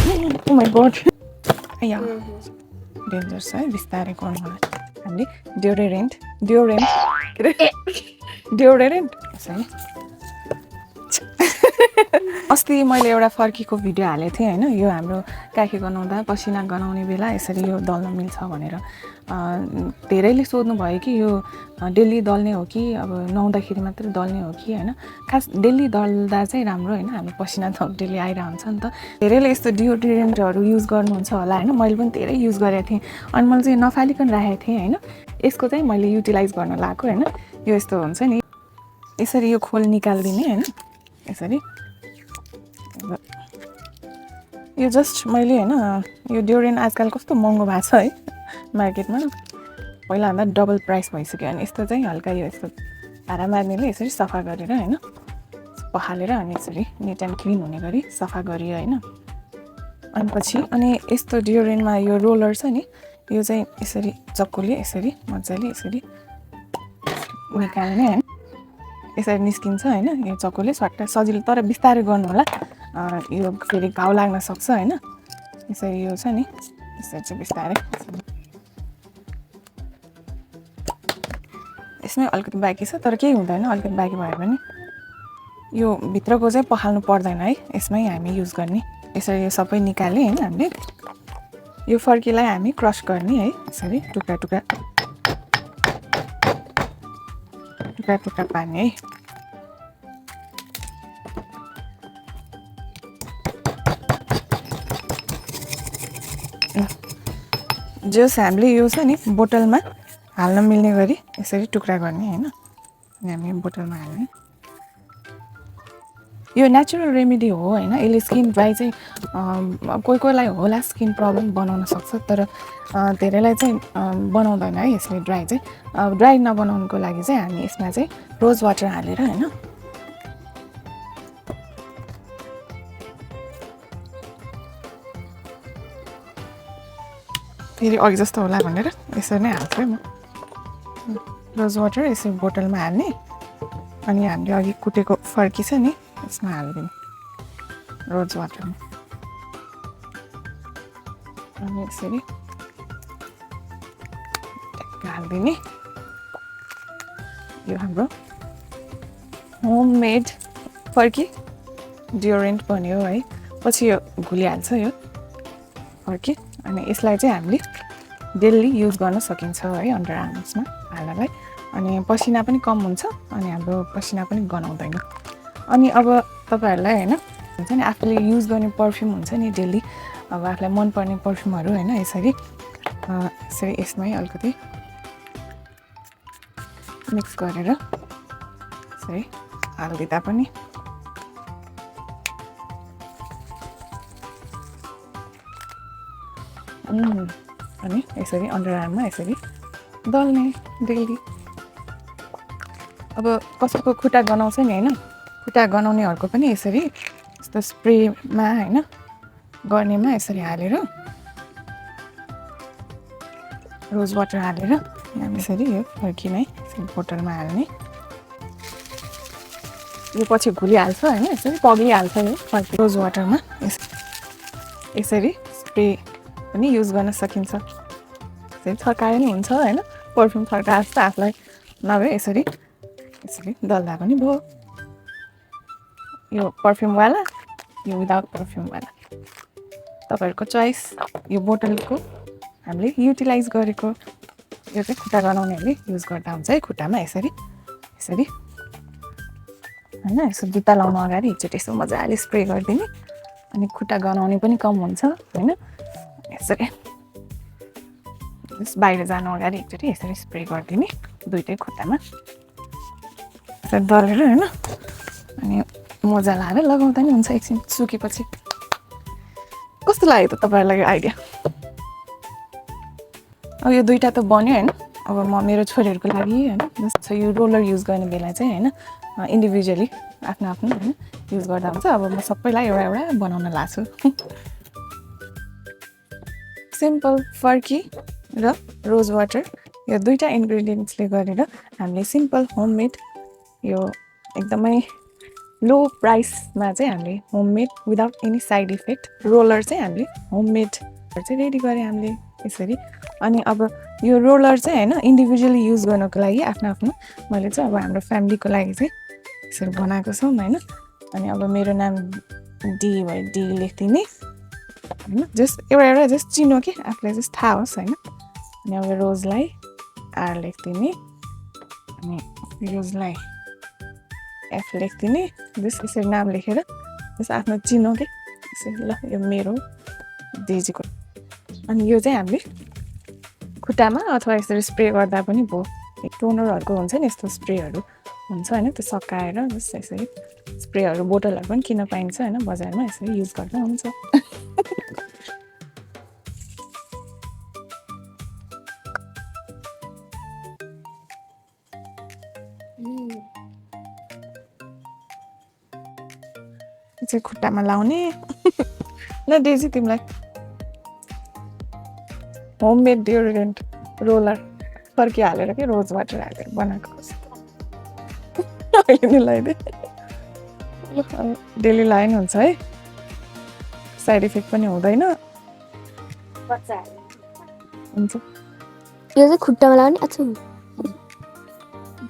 Oh my god या danger छ है बिस्तारै गर्नु होला हामीले डियोड्रेन्ट सही अस्ति मैले एउटा फर्कीको भिडियो हालेको थिएँ होइन यो हाम्रो काखी गनाउँदा पसिना गनाउने बेला यसरी यो दल्न मिल्छ भनेर धेरैले सोध्नु भयो कि यो डेली दल्ने हो कि अब नुहाउँदाखेरि मात्रै दल्ने हो कि होइन खास डेली दल्दा चाहिँ राम्रो होइन हामी पसिना त डेली आइरहन्छ नि त धेरैले यस्तो डियोड्रेन्टहरू युज गर्नुहुन्छ होला होइन मैले पनि धेरै युज गरेको थिएँ अनि मैले चाहिँ नफालिकन राखेको थिएँ होइन यसको चाहिँ मैले युटिलाइज गर्न लगाएको होइन यो यस्तो हुन्छ नि यसरी यो खोल निकालिदिने होइन यसरी यो जस्ट मैले होइन यो डियोड्रेन्ट आजकल कस्तो महँगो भएको छ है मार्केटमा पहिलाभन्दा डबल प्राइस भइसक्यो अनि यस्तो चाहिँ हल्का यो यस्तो भाडा मार्नेले यसरी सफा गरेर होइन पखालेर अनि यसरी निट एन्ड क्लिन हुने गरी सफा गरियो होइन अनि पछि अनि यस्तो डियोड्रेन्टमा यो रोलर छ नि यो चाहिँ यसरी चक्कुले यसरी मजाले यसरी निकाल्ने होइन यसरी निस्किन्छ होइन यो चक्कुले सट्टा सजिलो तर बिस्तारै गर्नु होला यो फेरि घाउ लाग्न सक्छ होइन यसरी यो छ नि यसरी चाहिँ बिस्तारै यसमै अलिकति बाँकी छ तर केही हुँदैन अलिकति बाँकी भयो भने यो भित्रको चाहिँ पखाल्नु पर्दैन है यसमै हामी युज गर्ने यसरी यो सबै निकाल्ने होइन हामीले यो फर्कीलाई हामी क्रस गर्ने है यसरी टुक्रा टुक्रा पार्ने है जस हामीले यो छ नि बोतलमा हाल्न मिल्ने गरी यसरी टुक्रा गर्ने होइन अनि हामी बोतलमा हाल्ने यो नेचुरल रेमेडी हो होइन यसले स्किन ड्राई चाहिँ कोही कोहीलाई होला स्किन प्रब्लम बनाउन सक्छ तर धेरैलाई चाहिँ बनाउँदैन है यसले ड्राई चाहिँ ड्राई नबनाउनुको लागि चाहिँ हामी यसमा चाहिँ रोज वाटर हालेर होइन फेरि अघि जस्तो होला भनेर यसरी नै हाल्छु है म रोज वाटर यसरी बोतलमा हाल्ने अनि हामीले अघि कुटेको फर्की छ नि यसमा हालिदिने रोज वाटरमा अनि यसरी हालिदिने यो हाम्रो होममेड फर्की डियोड्रेन्ट बन्यो है पछि यो घुलिहाल्छ यो फर्की अनि यसलाई चाहिँ हामीले डेली युज गर्न सकिन्छ है अन्डर आर्म्समा हाल्नलाई अनि पसिना पनि कम हुन्छ अनि हाम्रो पसिना पनि गनाउँदैन अनि अब तपाईहरुलाई हैन हुन्छ नि आफूले युज गर्ने परफ्युम हुन्छ नि डेली अब आफूलाई मन पर्ने परफ्युमहरु हैन यसरी यसमै अलिकति मिक्स गरेर यसरी हाल्दिदा पनि अनि यसरी अन्डर आर्ममा यसरी दल्ने डेली अब कसैको खुट्टा गनाउँछ नि हैन खुट्टा गनाउनेहरुको पनि यसरी यस्तो स्प्रेमा हैन गर्नेमा यसरी हालेर रोज वाटर हालेर यसरी यो फर्कीमै यसरी बोतलमा हाल्ने यो पछि घुलिहाल्छ हैन यसरी पग्लिहाल्छ यो फर्की रोज वाटरमा यसरी स्प्रे पनि युज गर्न सकिन्छ यसरी थकाए नि हुन्छ हैन परफ्युम थर्का जस्तो आफुलाई नभए यसरी दल्दा पनि भयो यो परफ्युम वाला यो विदाउट परफ्युम वाला तपाईहरुको चोइस यो बोतलको हामीले युटिलाइज गरेको यो चाहिँ खुट्टा गनाउनेले युज गर्दा हुन्छ है खुट्टामा यसरी हैन यसो जुत्ता लाउन अगाडि एकचोटि यसो मजाले स्प्रे गर्दिने अनि खुट्टा गनाउने पनि कम हुन्छ हैन यसरी बाहिर जानु अगाडि एकचोटि यसरी स्प्रे गर्दिने दुईटै खुट्टामा यसरी दलेर हैन अनि मोजा लाएर लगाउँदा नि हुन्छ एकछिन सुकेपछि कस्तो लाग्यो त तपाईहरुलाई यो आइडिया अब यो दुईटा त बन्यो हैन अब म मेरो छोरीहरुको लागि हैन जस्तो यो रोलर युज गर्ने बेला चाहिँ हैन इन्डिभिजुअली आफ्नो आफ्नो हैन युज गर्दा हुन्छ अब म सबैलाई एउटा एउटा बनाउन लाग्छु सिम्पल फर्की र रोज वाटर यो दुईटा इन्ग्रेडिएन्ट्सले गरेर हामीले सिम्पल होममेड यो एकदमै लो प्राइसमा चाहिँ हामीले homemade without any side effect roller चाहिँ हामीले होममेड चाहिँ रेडी गरेँ हामीले यसरी। अनि अब यो रोलर चाहिँ होइन इन्डिभिजुअली युज गर्नको लागि आफ्नो आफ्नो मैले चाहिँ अब हाम्रो फ्यामिलीको लागि चाहिँ यसरी बनाएको छौँ होइन। अनि अब मेरो नाम डी भयो, डी लेखिदिने होइन, जस्ट एउटा जस्ट चिनो कि आफूलाई जस्ट थाहा होस् होइन। अनि अब रोजलाई आर लेखिदिने अनि रोजलाई एफ लेखिदिने, जस्ट यसरी नाम लेखेर जस्ट आफ्नो चिनो कि यसरी, ल यो मेरो दिदीको। अनि यो चाहिँ हामीले खुट्टामा अथवा यसरी स्प्रे गर्दा पनि भयो। टोनरहरूको हुन्छ नि यस्तो स्प्रेहरू हुन्छ होइन, त्यो सकाएर जस्ट यसरी स्प्रेहरू बोतलहरू पनि किन्न पाइन्छ होइन बजारमा, यसरी युज गर्दा हुन्छ। चाहिँ खुट्टामा लाउने ल डेजी तिमीलाई होममेड डियोड्रेन्ट रोलर फर्किहालेर कि रोज वाटर हालेर बनाएको अहिले नै लगाइदिए डेली लगाइ नै हुन्छ है, साइड इफेक्ट पनि हुँदैन हुन्छ। यो चाहिँ खुट्टामा लगाउने अच्छा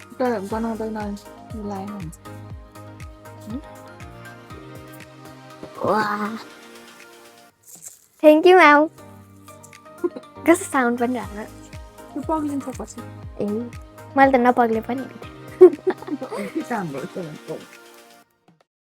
खुट्टा बनाउँदैन लगाइ नै हुन्छ। वाह थ्याङ्क यू म्याम। कस्तो साउन्ड पनि राम्रो त्यो पग्लिन्छ पछि ए मैले त नपग्ले पनि राम्रो